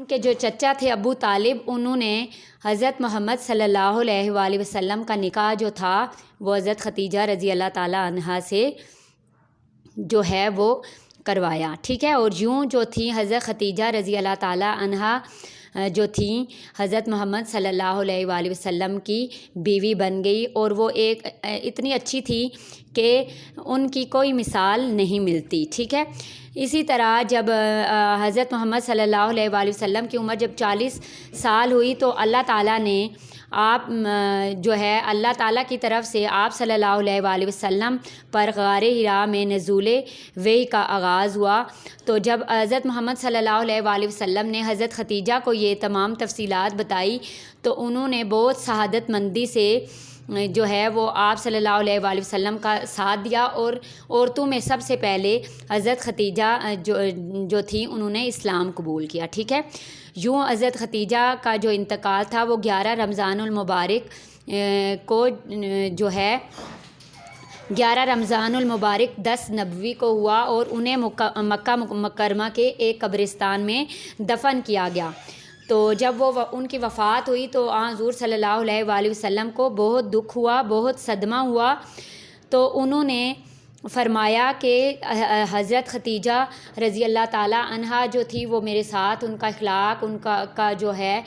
کے جو چچا تھے ابو طالب، انہوں نے حضرت محمد صلی اللہ علیہ وآلہ وسلم کا نکاح جو تھا وہ حضرت ختیجہ رضی اللہ تعالیٰ عنہا سے جو ہے وہ کروایا، ٹھیک ہے۔ اور یوں جو تھی حضرت ختیجہ رضی اللہ تعالیٰ عنہا جو تھیں حضرت محمد صلی اللہ علیہ وآلہ وسلم کی بیوی بن گئی، اور وہ ایک اتنی اچھی تھی کہ ان کی کوئی مثال نہیں ملتی، ٹھیک ہے۔ اسی طرح جب حضرت محمد صلی اللہ علیہ وآلہ وسلم کی عمر جب 40 سال ہوئی تو اللہ تعالیٰ نے جو ہے اللہ تعالیٰ کی طرف سے آپ صلی اللہ علیہ وآلہ وسلم پر غار حرا میں نزول وحی کا آغاز ہوا۔ تو جب حضرت محمد صلی اللہ علیہ وآلہ وسلم نے حضرت ختیجہ کو یہ تمام تفصیلات بتائی تو انہوں نے بہت شہادت مندی سے جو ہے وہ آپ صلی اللہ علیہ وآلہ وسلم کا ساتھ دیا، اور عورتوں میں سب سے پہلے حضرت ختیجہ جو تھی انہوں نے اسلام قبول کیا، ٹھیک ہے۔ یوں حضرت ختیجہ کا جو انتقال تھا وہ 11 رمضان المبارک کو جو ہے 11 رمضان المبارک 10 نبوی کو ہوا، اور انہیں مکہ مکرمہ کے ایک قبرستان میں دفن کیا گیا۔ تو جب وہ ان کی وفات ہوئی تو حضور صلی اللہ علیہ وآلہ وسلم کو بہت دکھ ہوا، بہت صدمہ ہوا۔ تو انہوں نے فرمایا کہ حضرت ختیجہ رضی اللہ تعالیٰ عنہا جو تھی وہ میرے ساتھ ان کا اخلاق ان کا جو ہے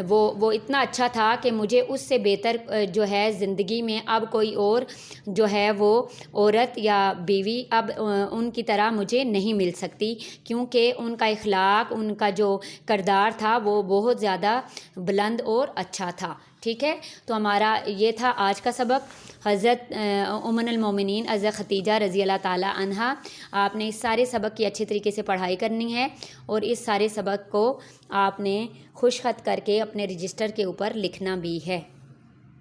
وہ اتنا اچھا تھا کہ مجھے اس سے بہتر جو ہے زندگی میں اب کوئی اور جو ہے وہ عورت یا بیوی اب ان کی طرح مجھے نہیں مل سکتی، کیونکہ ان کا اخلاق ان کا جو کردار تھا وہ بہت زیادہ بلند اور اچھا تھا، ٹھیک ہے۔ تو ہمارا یہ تھا آج کا سبق، حضرت ام المومنین حضرت ختیجہ رضی اللہ تعالیٰ عنہا۔ آپ نے اس سارے سبق کی اچھے طریقے سے پڑھائی کرنی ہے، اور اس سارے سبق کو آپ نے خوش خط کر کے اپنے رجسٹر کے اوپر لکھنا بھی ہے۔